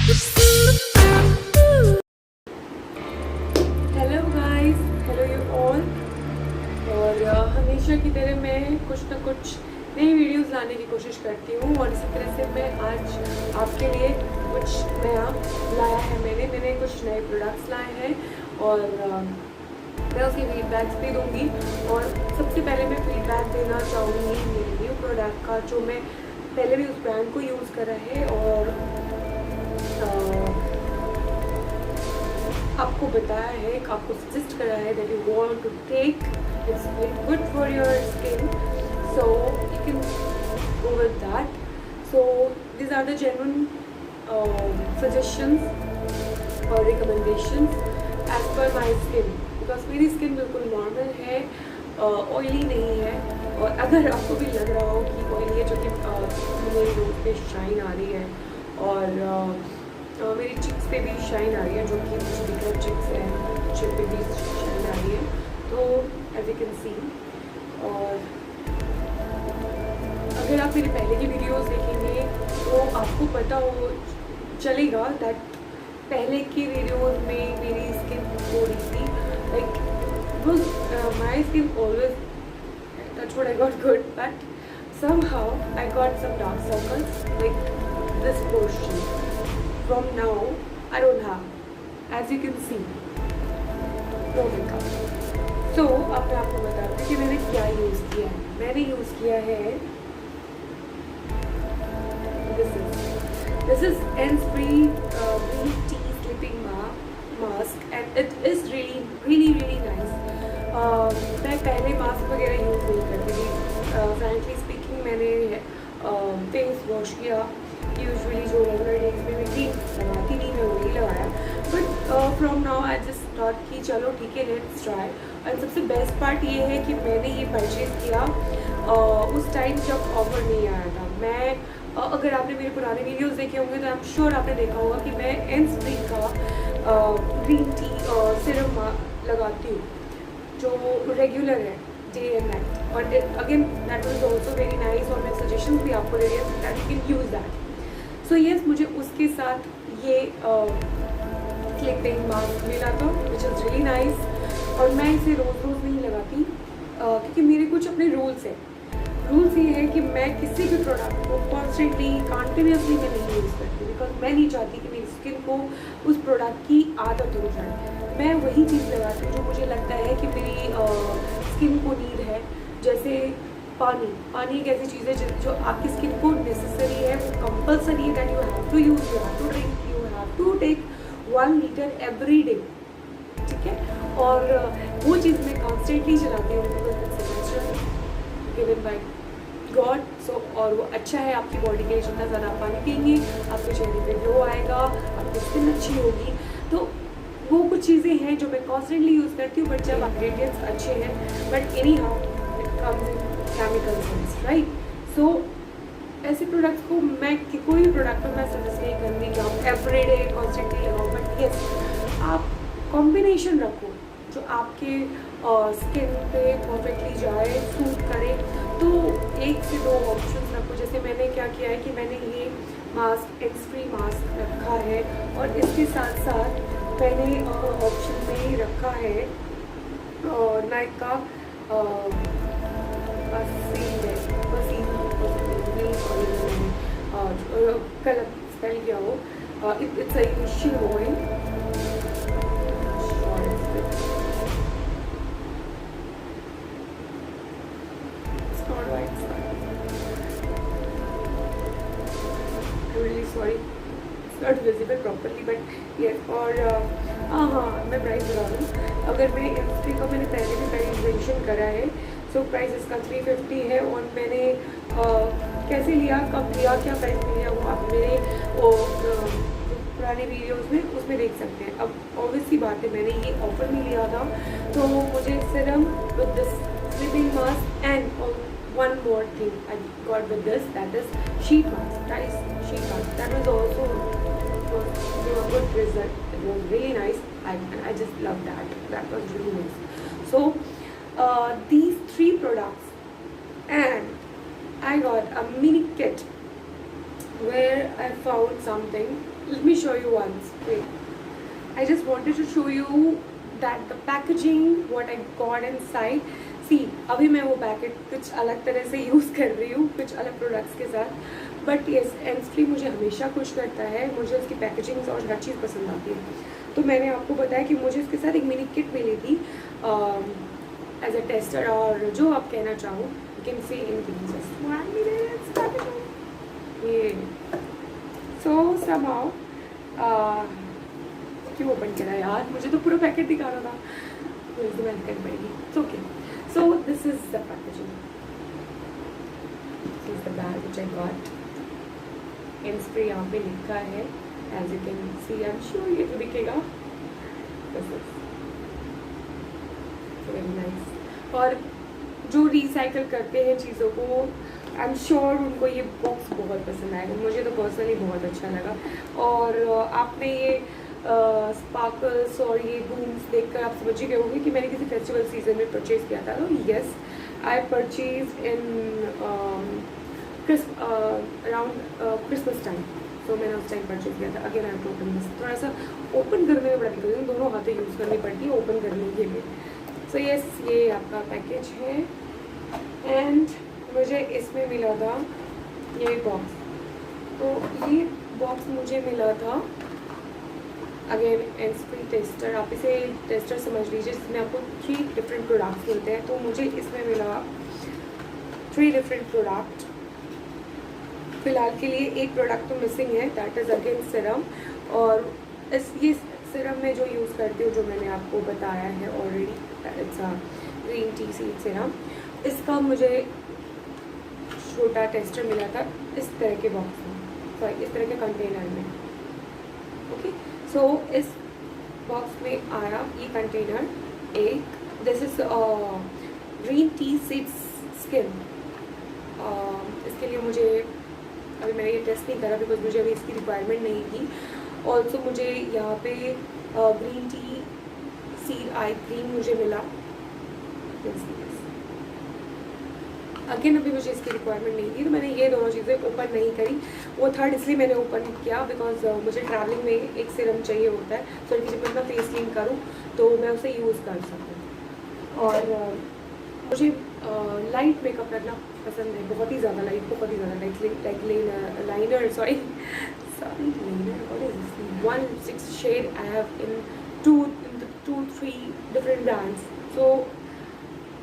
Hello guys, hello you all. और हमेशा की तरह मैं कुछ ना कुछ नई वीडियोस लाने की कोशिश करती हूँ और इसी तरह से मैं आज आपके लिए कुछ नया लाया है। मैंने कुछ नए प्रोडक्ट्स लाए हैं और मैं उसकी फीडबैक्स भी दूँगी। और सबसे पहले मैं फीडबैक देना चाहूँगी मेरे न्यू प्रोडक्ट का, जो मैं पहले भी उस ब्रांड को यूज़ करा है और आपको बताया है, आपको सजेस्ट करा है that you want to take, it's very good for your skin, so you can go with that. So these are the genuine suggestions और recommendations as per my skin, because मेरी स्किन बिल्कुल normal है, oily नहीं है। और अगर आपको भी लग रहा हो कि ऑयली है, जो कि मेरे रोज पे शाइन आ रही है और मेरी चिक्स पे भी शाइन आ रही है, जो कि मुझे दिख रहा है चिक्स है, चिप पे भी शाइन आ रही है, तो एज यू कैन सी। और अगर आप मेरे पहले की वीडियोस देखेंगे तो आपको पता हो चलेगा दैट पहले की वीडियोस में मेरी स्किन थोड़ी सी like my skin always that's what I got good, but somehow I got some dark circles like this portion. From now I don't have, as you can see, no makeup. So अब मैं आपको बता दूँ कि मैंने क्या use किया है। मैंने यूज़ किया है this is Enspri green tea sleeping mask and it is really nice. मैं पहले मास्क वगैरह यूज़ नहीं करती थी। फ्रैंकली स्पीकिंग, मैंने फेस वॉश किया, यूजुअली जो रेगुलर डेज में मैं क्रीम लगाती थी, मैं वही लगाया। But from now I just thought कि चलो ठीक है, लेट्स ट्राई। और सबसे बेस्ट पार्ट ये है कि मैंने ये परचेज़ किया उस टाइम जब ऑफर नहीं आया था। मैं अगर आपने मेरे पुराने वीडियोस देखे होंगे तो आई एम श्योर आपने देखा होगा कि मैं एनस्प्री का ग्रीन टी सिरम लगाती हूँ, जो रेगुलर है डे एंड नाइट। और again that was also very nice, और मैं सजेशंस भी आपको दे रही हूँ that you can use that. So yes, मुझे उसके साथ ये स्लीपिंग मास्क मिला था विच इज़ रियली नाइस। और मैं इसे रोज़ नहीं लगाती क्योंकि मेरे कुछ अपने रूल्स हैं। रूल्स ये है कि मैं किसी भी प्रोडक्ट को कॉन्स्टेंटली कंटिन्यूसली मैं नहीं यूज़ करती, बिकॉज मैं नहीं चाहती कि मेरी स्किन को उस प्रोडक्ट की आदत हो जाए। मैं वही चीज़ लगाती हूँ जो मुझे लगता है कि मेरी स्किन को नीड है। जैसे पानी एक ऐसी चीज़ है जो आपकी स्किन को नेसेसरी है, वो कंपल्सरी है that you have to use, you have to drink, you have to take 1 litre every day, ठीक है। और वो चीज़ मैं कॉन्स्टेंटली चलाती हूँ because it's natural given by God. So और वो अच्छा है आपकी बॉडी के लिए। जितना ज़्यादा आप पानी पिएंगे, आपके चेहरे पे ग्लो आएगा, आपकी स्किन अच्छी होगी। तो वो कुछ चीज़ें हैं जो मैं कॉन्स्टेंटली यूज़ करती हूँ। बट जब इंग्रेडिएंट्स अच्छे हैं, but any how it comes in chemical sense, right. So ऐसे प्रोडक्ट्स को मैं कोई भी प्रोडक्ट को मैं सजेस्ट नहीं करूँगी कि आप एवरीडे कॉन्स्टेंटली लगाओ, बट येस आप कॉम्बिनेशन रखो जो आपके स्किन पे परफेक्टली जाए, सूट करे। तो 1 से 2 ऑप्शंस रखो। जैसे मैंने क्या किया है कि मैंने ये मास्क एनस्प्री मास्क रखा है, और इसके साथ साथ मैंने ऑप्शन में ही रखा है नाइक का कल स्पेल किया हो, it's initial oil. Sorry, it's not visible properly, but yes. और हाँ, मैं प्राइस बता दूँ। अगर मैं एनस्प्री का मैंने पहले भी प्राइस मेंशन करा है। सो प्राइस इसका 350 है, और मैंने कैसे लिया, कब लिया, क्या प्राइस में लिया, वो आप मेरे पुराने वीडियोस में उसमें देख सकते हैं। अब ऑब्वियस सी बात है, मैंने ये ऑफर में लिया था, तो मुझे Siram with this sleeping mask and one more thing I got with this, that is sheet mask. That was also a good result. It was really nice. I just love that. That was really nice. So these 3 products, and I got a mini kit where I found something. Let me show you once. Wait. I just wanted to show you that the packaging, what I got inside. See, अभी मैं वो packet कुछ अलग तरह से use कर रही हूँ कुछ अलग प्रोडक्ट्स के साथ, बट येस एंड मुझे हमेशा खुश करता है, मुझे उसकी पैकेजिंग और हर चीज़ पसंद आती है। तो मैंने आपको बताया कि मुझे इसके साथ एक मिनी किट मिली थी एज अ टेस्टर, और जो आप कहना चाहो you can C in just 1 minute ये सो समहाउ क्यों ओपन करा यार, मुझे तो पूरा पैकेट दिखा रहा था, मुझे तो मेहनत करनी पड़ेगी। It's okay. So this is the packaging, this is the bag which I got. इंस्प्रे यहाँ पे लिखा है, as you can see, I am sure ये तो दिखेगा। This is very nice. और जो रिसाइकल करते हैं चीज़ों को, आई एम श्योर उनको ये बॉक्स बहुत पसंद आएगा। मुझे तो पर्सनली बहुत अच्छा लगा। और आपने ये स्पार्कल्स और ये बूम्स देखकर आप समझ ही गए होंगे कि मैंने किसी फेस्टिवल सीजन में परचेज किया था। तो yes, I purchase in around Christmas time, तो मैंने उस टाइम परचेज किया था। Again I to open this, थोड़ा सा ओपन करने में बड़ा दिक्कत है, दोनों हाथें यूज़ करनी पड़ती है ओपन करने के लिए। सो येस, ये आपका पैकेज है एंड मुझे इसमें मिला था ये बॉक्स। तो ये बॉक्स मुझे मिला था अगेन एंस्प्री टेस्टर, आप इसे टेस्टर समझ लीजिए, जिसमें आपको 3 डिफरेंट प्रोडक्ट्स मिलते हैं। तो मुझे इसमें मिला 3 डिफरेंट प्रोडक्ट। फिलहाल के लिए एक प्रोडक्ट तो मिसिंग है, दैट इज़ अगेन सिरम। और ये सिरम में जो यूज़ करती हूँ, जो मैंने आपको बताया है already, it's a green tea seed Siram. इसका मुझे छोटा टेस्टर मिला था इस तरह के बॉक्स में, सॉरी इस तरह के कंटेनर में। ओके, सो इस बॉक्स में आया ये कंटेनर एक, this is green tea seeds skin. इसके लिए मुझे अभी मैंने ये टेस्ट नहीं करा बिकॉज मुझे अभी इसकी रिक्वायरमेंट नहीं थी। ऑल्सो मुझे यहाँ पे green tea seed eye cream मुझे मिला। अगेन अभी मुझे इसकी रिक्वायरमेंट नहीं थी, तो मैंने ये दोनों चीज़ें ओपन नहीं करी। वो थर्ड इसलिए मैंने ओपन किया बिकॉज मुझे ट्रैवलिंग में एक सिरम चाहिए होता है, सो कि जब मैं अपना फेस क्लीन करूँ तो मैं उसे यूज़ कर सकूँ। और मुझे लाइट मेकअप करना पसंद है, बहुत ही ज़्यादा लाइट, बहुत ही ज़्यादा light liner, sorry liner, what is this, 1 shade I have in 2-3 different brands, so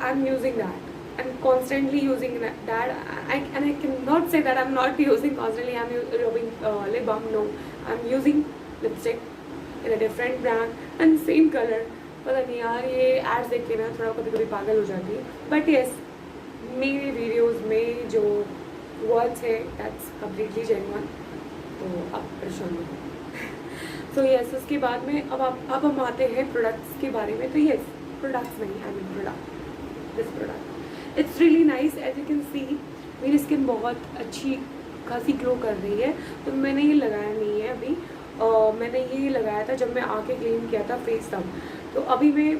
I'm using that and constantly using that. I cannot say that I'm not using constantly. I'm rubbing lip balm. No, I'm using lipstick in a different brand and same color. पता नहीं यार, ये ads देख के मैं थोड़ा कभी कभी पागल हो जाती हूँ। बट येस, मेरे वीडियोस में जो वर्ड्स है दैट्स कम्प्लीटली जेन्युइन, तो आप परेशान नहीं। सो येस, उसके बाद में अब हम आते हैं प्रोडक्ट्स के बारे में। तो येस, प्रोडक्ट्स नहीं, I mean product, this product it's really nice. As you can see मेरी स्किन बहुत अच्छी खासी ग्लो कर रही है। तो मैंने ये लगाया नहीं है अभी, मैंने ये लगाया था जब मैं आके क्लीन किया था फेस तब। तो अभी मैं,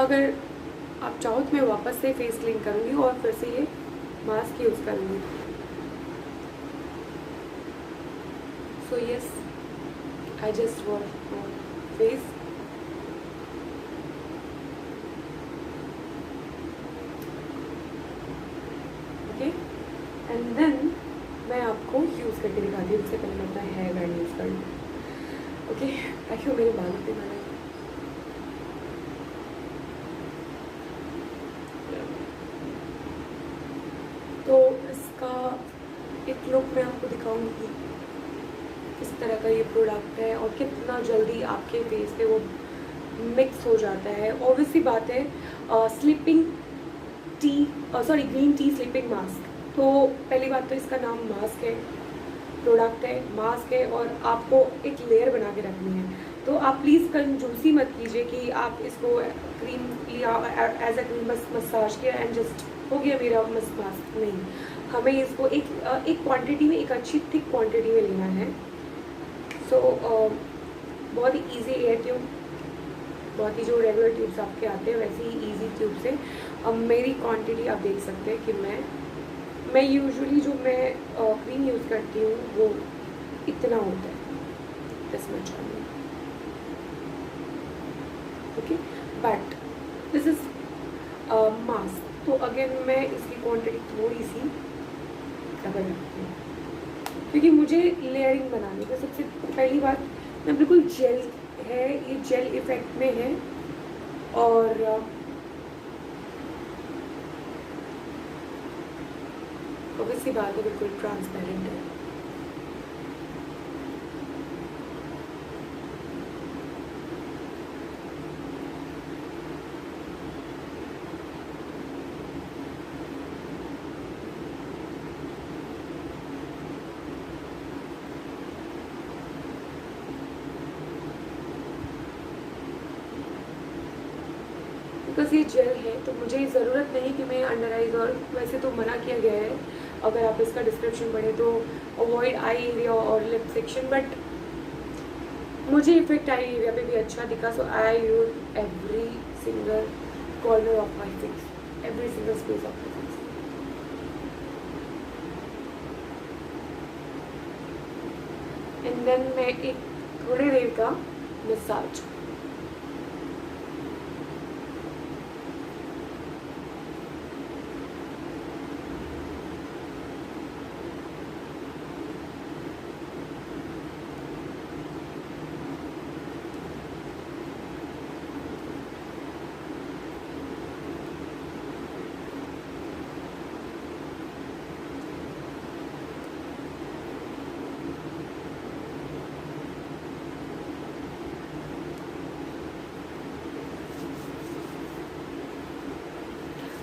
अगर आप चाहो तो मैं वापस से फेस क्लीन करूँगी और फिर से ये मास्क यूज़ करूँगी। So yes, I just wash my face. Okay, and then मैं आपको यूज़ करके दिखाती हूँ। उससे पहले मैं अपना हेयर बैंड यूज़ कर लूँ। ओके, ताकि मेरे बाल पे ना लगे। तो इसका एक लुक मैं आपको दिखाऊंगी, किस तरह का ये प्रोडक्ट है और कितना जल्दी आपके फेस पे वो मिक्स हो जाता है। ऑब्वियसली बात है, sleeping T, sorry green tea sleeping mask. तो पहली बात तो इसका नाम मास्क है, प्रोडक्ट है, मास्क है, और आपको एक लेयर बना के रखनी है। तो आप प्लीज़ कंजूसी मत कीजिए कि आप इसको क्रीम लिया एज अ क्रीम बस मसाज किया एंड जस्ट हो गया मेरा मस्त मास्क। नहीं, हमें इसको एक क्वांटिटी में, एक अच्छी थिक क्वांटिटी में लेना है। सो बहुत ही ईजी एयर ट्यूब, बहुत ही जो रेगुलर ट्यूब्स आपके आते हैं वैसे ही ईजी ट्यूब से। अब मेरी क्वांटिटी आप देख सकते हैं कि मैं मैं यूजुअली जो मैं क्रीम यूज़ करती हूँ वो इतना होता है, this much only, okay. But this is mask, तो अगेन मैं इसकी क्वांटिटी थोड़ी सी ज़्यादा रखती हूँ क्योंकि मुझे लेयरिंग बनानी है। सबसे पहली बात, मैं बिल्कुल जेल है, ये जेल इफेक्ट में है और ऑब्वियसली बात है बिल्कुल ट्रांसपेरेंट है। बिकॉज ये जेल है तो मुझे ज़रूरत नहीं कि मैं अंडर आइज, और वैसे तो मना किया गया है अगर आप इसका डिस्क्रिप्शन पढ़े तो अवॉइड आई एरिया और लिप सेक्शन, बट मुझे इफेक्ट आई एरिया पे भी अच्छा दिखा, so I use every single corner of my face, every single space of my face. And then मैं एक थोड़ी देर का मसाज,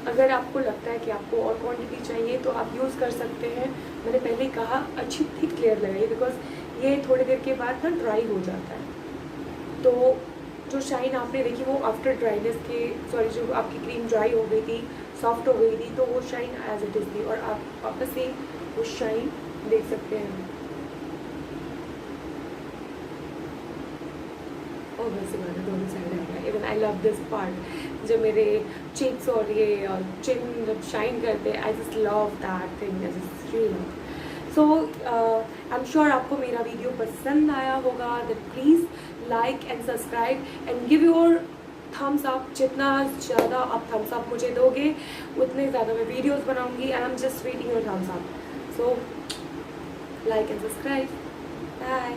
अगर आपको लगता है कि आपको और क्वांटिटी चाहिए तो आप यूज़ कर सकते हैं। मैंने पहले कहा अच्छी थिक लेयर लगाइए, बिकॉज ये थोड़ी देर के बाद ना ड्राई हो जाता है। तो जो शाइन आपने देखी वो आफ्टर ड्राइनेस के, सॉरी, जो आपकी क्रीम ड्राई हो गई थी, सॉफ्ट हो गई थी, तो वो शाइन एज इट इज़ थी और आप वापस से वो शाइन देख सकते हैं। और वैसे गाना दोनों साइड आएगा। Even I love this part, जो मेरे चिक्स और ये चिन जब शाइन करते हैं, I just love that thing, I just really love. So I am sure आपको मेरा वीडियो पसंद आया होगा, that please like and subscribe and give your thumbs up. जितना ज़्यादा आप थम्स अप मुझे दोगे उतने ज़्यादा मैं वीडियोज़ बनाऊँगी, and I am just waiting your thumbs up. So like and subscribe, bye.